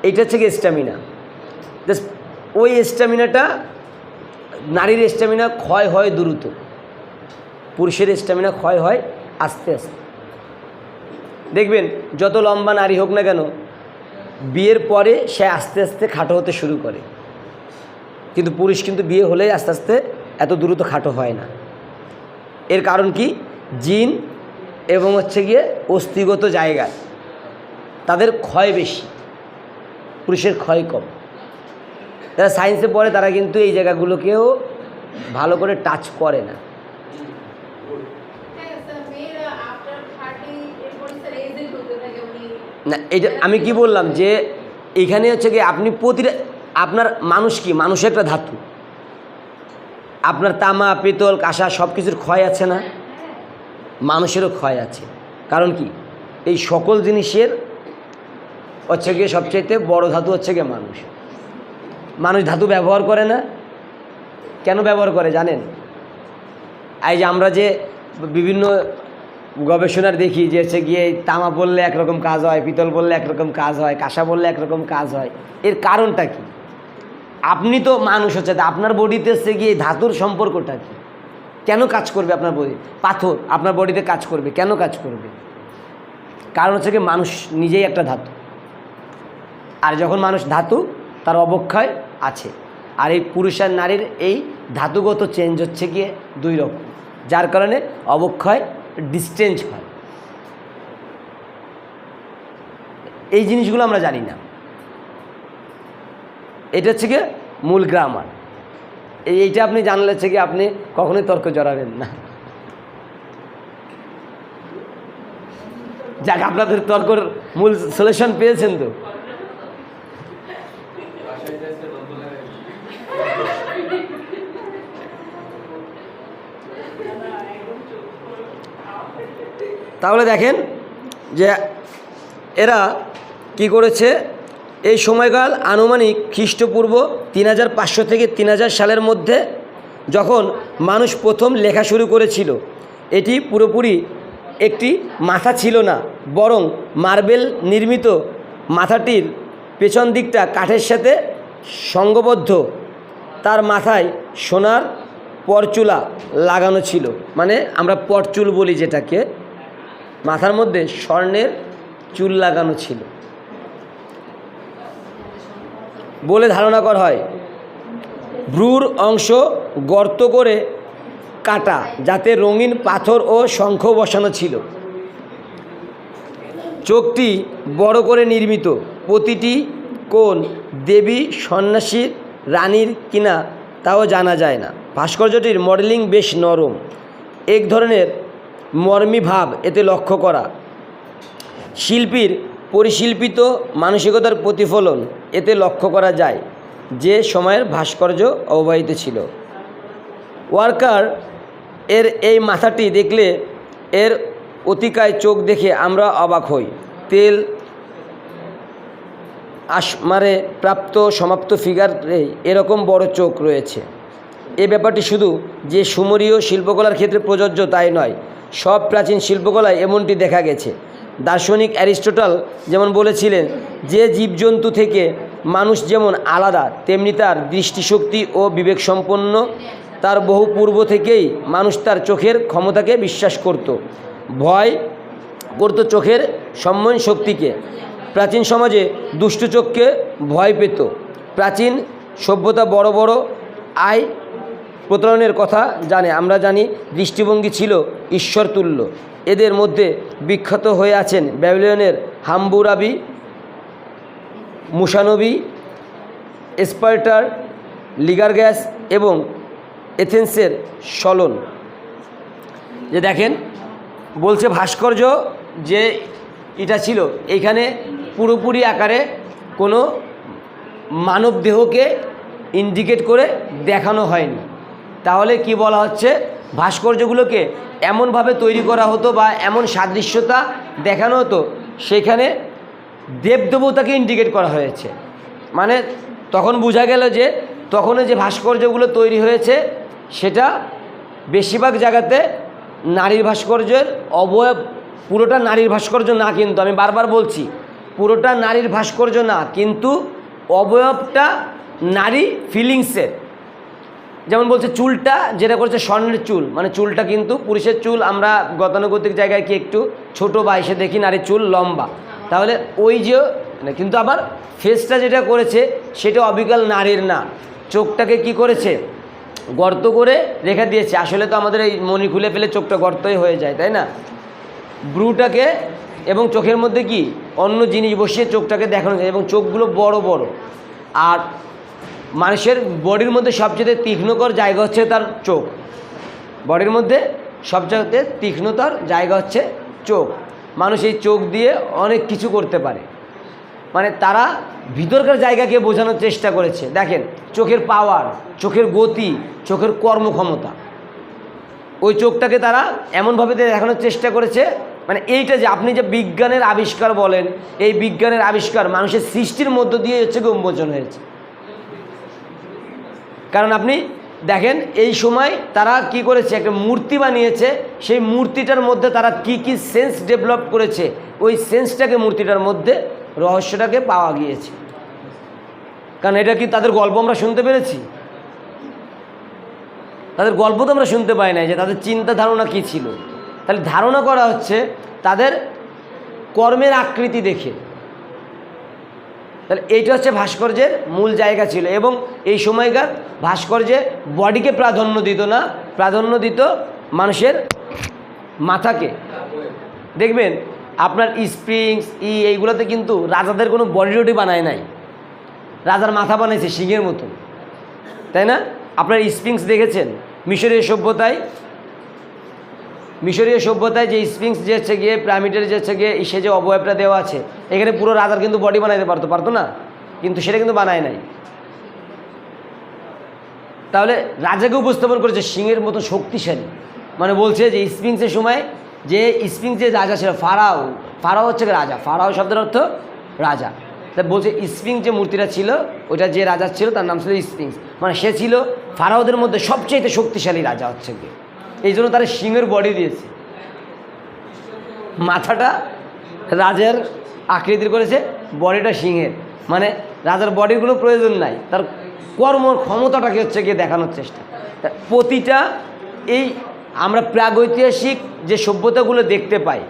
এইটা হচ্ছে কি স্ট্যামিনা। জাস্ট ওই স্ট্যামিনাটা, নারীর স্ট্যামিনা ক্ষয় হয় দ্রুত, পুরুষের স্ট্যামিনা ক্ষয় হয় আস্তে আস্তে। দেখবেন যত লম্বা নারী হোক না কেন, বিয়ের পরে সে আস্তে আস্তে খাটো হতে শুরু করে, কিন্তু পুরুষ কিন্তু বিয়ে হলেই আস্তে আস্তে এত দ্রুত খাটো হয় না। এর কারণ কি? জিন এবং হচ্ছে গিয়ে অস্থিগত জায়গায় তাদের ক্ষয় বেশি, পুরুষের ক্ষয় কম। যারা সায়েন্সে পড়ে তারা কিন্তু এই জায়গাগুলোকেও ভালো করে টাচ করে না। না, এটা আমি কি বললাম যে এখানে হচ্ছে কি আপনি প্রতিটা, আপনার মানুষ কি, মানুষ একটা ধাতু, আপনার তামা পিতল কাঁসা সব কিছুর ক্ষয় আছে না, মানুষেরও ক্ষয় আছে। কারণ কি? এই সকল জিনিসের হচ্ছে গিয়ে সবচাইতে বড় ধাতু হচ্ছে গিয়ে মানুষ। মানুষ ধাতু ব্যবহার করে না, কেন ব্যবহার করে জানেন? এই যে আমরা যে বিভিন্ন গবেষণার দেখি যে হচ্ছে গিয়ে তামা বললে একরকম কাজ হয়, পিতল বললে একরকম কাজ হয়, কাঁসা বললে একরকম কাজ হয়। এর কারণটা কি? আপনি তো মানুষ হচ্ছে, আপনার বডিতে হচ্ছে গিয়ে ধাতুর সম্পর্কটা কি? কেন কাজ করবে আপনার বডি? পাথর আপনার বডিতে কাজ করবে, কেন কাজ করবে? কারণ হচ্ছে কি মানুষ নিজেই একটা ধাতু, আর যখন মানুষ ধাতু তার অবক্ষয় আছে। আর এই পুরুষ আর নারীর এই ধাতুগত চেঞ্জ হচ্ছে গিয়ে দুই রকম, যার কারণে অবক্ষয় ডিসচেঞ্জ হয়। এই জিনিসগুলো আমরা জানি না, এটা হচ্ছে গিয়ে মূল গ্রামার। এইটা আপনি জানলে হচ্ছে কি আপনি কখনোই তর্ক জড়াবেন না। যাক, আপনাদের তর্কর মূল সলিউশন পেয়েছেন তো। তাহলে দেখেন যে এরা কি করেছে, এই সময়কাল আনুমানিক খ্রিস্টপূর্ব 3500 থেকে 3000 সালের মধ্যে, যখন মানুষ প্রথম লেখা শুরু করেছিল। এটি পুরোপুরি একটি মাথা ছিল না, বরং মার্বেল নির্মিত মাথাটির পেছন দিকটা কাঠের সাথে সংঘবদ্ধ, তার মাথায় সোনার পরচুলা লাগানো ছিল। মানে আমরা পরচুল বলি যেটাকে, মাথার মধ্যে স্বর্ণের চুল লাগানো ছিল বলে ধারণা করা হয়। ভ্রুর অংশ গর্ত করে কাটা, যাতে রঙিন পাথর ও শঙ্খ বসানো ছিল। চোখটি বড় করে নির্মিত, প্রতিটি কোণ দেবী, সন্ন্যাসী, রানীর কিনা তাও জানা যায় না। ভাস্কর্যটির মডেলিং বেশ নরম, এক ধরনের মর্মী ভাব এতে লক্ষ্য করা। শিল্পীর পরিশিল্পিত মানসিকতার প্রতিফলন এতে লক্ষ্য করা যায়, যে সময়ের ভাস্কর্য অববাহিত ছিল। ওয়ার্কার এর এই মাথাটি দেখলে এর অতিকায় চোখ দেখে আমরা অবাক হই। তেল আসমারে প্রাপ্ত সমাপ্ত ফিগারে এরকম বড় চোখ রয়েছে। এ ব্যাপারটি শুধু যে সুমেরীয় শিল্পকলার ক্ষেত্রে প্রযোজ্য তাই নয়, সব প্রাচীন শিল্পকলায় এমনটি দেখা গেছে। দার্শনিক অ্যারিস্টটল যেমন বলেছিলেন যে জীবজন্তু থেকে মানুষ যেমন আলাদা, তেমনি তার দৃষ্টিশক্তি ও বিবেক সম্পন্ন। তার বহু পূর্ব থেকেই মানুষ তার চোখের ক্ষমতাকে বিশ্বাস করত, ভয় করত চোখের সম্মোহন শক্তিকে। প্রাচীন সমাজে দুষ্টু চোখকে ভয় পেত। প্রাচীন সভ্যতা বড় বড় আয় প্রতারণের কথা জানে। আমরা জানি দৃষ্টিভঙ্গি ছিল ঈশ্বরতুল্য। এদের মধ্যে বিখ্যাত হয়ে আছেন ব্যাবিলনের হাম্বুরাবি, মুসানবি, স্পার্টার, লিগারগ্যাস এবং এথেন্সের সলন। যে দেখেন বলছে ভাস্কর্য যে এটা ছিল, এইখানে পুরোপুরি আকারে কোনো মানব দেহকে ইন্ডিকেট করে দেখানো হয়নি। তাহলে কি বলা হচ্ছে, ভাস্কর্যগুলোকে এমনভাবে তৈরি করা হতো বা এমন সাদৃশ্যতা দেখানো হতো, সেখানে দেবদেবতাকে ইন্ডিকেট করা হয়েছে। মানে তখন বোঝা গেল যে তখন যে ভাস্কর্যগুলো তৈরি হয়েছে সেটা বেশিরভাগ জায়গাতে নারীর ভাস্কর্যের অবয়ব, পুরোটা নারীর ভাস্কর্য না, কিন্তু আমি বারবার বলছি পুরোটা নারীর ভাস্কর্য না, কিন্তু অবয়বটা নারী ফিলিংসের। যেমন বলছে চুলটা যেটা করছে স্বর্ণের চুল, মানে চুলটা কিন্তু পুরুষের চুল আমরা গতানুগতিক জায়গায় কি একটু ছোটো বা এসে দেখি নারীর চুল লম্বা, তাহলে ওই যে কিন্তু আবার ফেসটা যেটা করেছে সেটা অবিকল নারীর না, চোখটাকে কি করেছে গর্ত করে রেখে দিয়েছে। আসলে তো আমাদের এই মনি খুলে ফেলে চোখটা গর্তই হয়ে যায়, তাই না? ব্রুটাকে এবং চোখের মধ্যে কি অন্য জিনিস বসিয়ে চোখটাকে দেখানো যায়, এবং চোখগুলো বড় বড়। আর মানুষের বডির মধ্যে সবচেয়ে তীক্ষ্ণকর জায়গা হচ্ছে তার চোখ, বডির মধ্যে সবচেয়ে তীক্ষ্ণতার জায়গা হচ্ছে চোখ। মানুষ এই চোখ দিয়ে অনেক কিছু করতে পারে, মানে তারা ভিতরকার জায়গাকে বোঝানোর চেষ্টা করেছে। দেখেন চোখের পাওয়ার, চোখের গতি, চোখের কর্মক্ষমতা, ওই চোখটাকে তারা এমনভাবে দেখানোর চেষ্টা করেছে, মানে এইটা যে আপনি যে বিজ্ঞানের আবিষ্কার বলেন, এই বিজ্ঞানের আবিষ্কার মানুষের সৃষ্টির মধ্য দিয়ে হচ্ছে উন্মোচন হয়েছে। কারণ আপনি দেখেন এই সময় তারা কি করেছে, একটা মূর্তি বানিয়েছে, সেই মূর্তিটার মধ্যে তারা কি কি সেন্স ডেভেলপ করেছে, ওই সেন্সটাকে মূর্তিটার মধ্যে রহস্যটাকে পাওয়া গিয়েছে। কারণ এটা কি তাদের গল্প আমরা শুনতে পেরেছি? তাদের গল্প তো আমরা শুনতে পাই নাই যে তাদের চিন্তা ধারণা কী ছিল। তাহলে ধারণা করা হচ্ছে তাদের কর্মের আকৃতি দেখে। তাহলে এইটা হচ্ছে ভাস্কর্যের মূল জায়গা ছিল। এবং এই সময়কার ভাস্কর্যে বডিকে প্রাধান্য দিত না, প্রাধান্য দিত মানুষের মাথাকে। দেখবেন আপনার স্প্রিংস এইগুলোতে কিন্তু রাজাদের কোনো বডি টডি বানায় নাই, রাজার মাথা বানাইছে সিংহের মতো, তাই না? আপনার স্প্রিংস দেখেছেন মিশরীয় সভ্যতায় যে স্প্রিংস যে হচ্ছে গিয়ে পিরামিডের যে হচ্ছে গিয়ে সে যে অবয়বটা দেওয়া আছে, এখানে পুরো রাজার কিন্তু বডি বানাইতে পারতো না, কিন্তু সেটা কিন্তু বানায় নাই। তাহলে রাজাকে উপস্থাপন করেছে সিংহের মতো শক্তিশালী, মানে বলছে যে স্প্রিংসের সময় যে স্প্রিংস যে রাজা ছিল ফারাও হচ্ছে রাজা, ফারাও শব্দের অর্থ রাজা। তা বলছে স্প্রিংস যে মূর্তিটা ছিল ওইটা যে রাজা ছিল তার নাম ছিল স্প্রিংস, মানে সে ছিল ফারাওদের মধ্যে সবচেয়ে শক্তিশালী রাজা হচ্ছে গিয়ে, এই জন্য তারা সিংহের বডি দিয়েছে। মাথাটা রাজার আকৃতির করেছে, বডিটা সিংহের, মানে রাজার বডির কোনো প্রয়োজন নাই, তার ক্ষমতাটাকে হচ্ছে গিয়ে দেখানোর চেষ্টা। প্রতিটা এই আমরা প্রাগৈতিহাসিক যে সভ্যতাগুলো দেখতে পাই,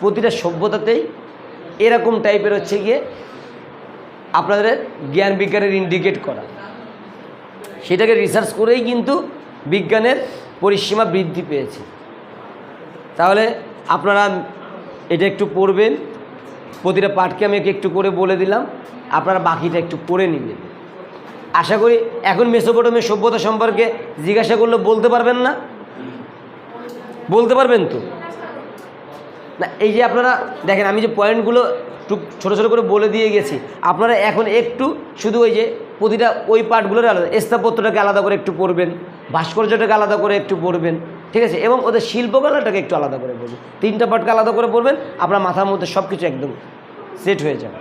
প্রতিটা সভ্যতাতেই এরকম টাইপের হচ্ছে গিয়ে আপনাদের জ্ঞান বিজ্ঞানের ইন্ডিকেট করা, সেটাকে রিসার্চ করেই কিন্তু বিজ্ঞানের পরিসীমা বৃদ্ধি পেয়েছে। তাহলে আপনারা এটা একটু পড়বেন, প্রতিটা পাঠকে আমি একটু করে বলে দিলাম, আপনারা বাকিটা একটু পড়ে নেবেন। আশা করি এখন মেসোপটেমিয়া সভ্যতা সম্পর্কে জিজ্ঞাসা করলে বলতে পারবেন না? বলতে পারবেন তো না? এই যে আপনারা দেখেন আমি যে পয়েন্টগুলো একটু ছোটো ছোটো করে বলে দিয়ে গেছি, আপনারা এখন একটু শুধু ওই যে প্রতিটা ওই পার্টগুলোর আলাদা, স্থাপত্যটাকে আলাদা করে একটু পড়বেন, ভাস্কর্যটাকে আলাদা করে একটু পড়বেন, ঠিক আছে? এবং ওদের শিল্পকলাটাকে একটু আলাদা করে পড়বেন, তিনটা পার্টকে আলাদা করে পড়বেন, আপনার মাথার মধ্যে সব কিছু একদম সেট হয়ে যাবে।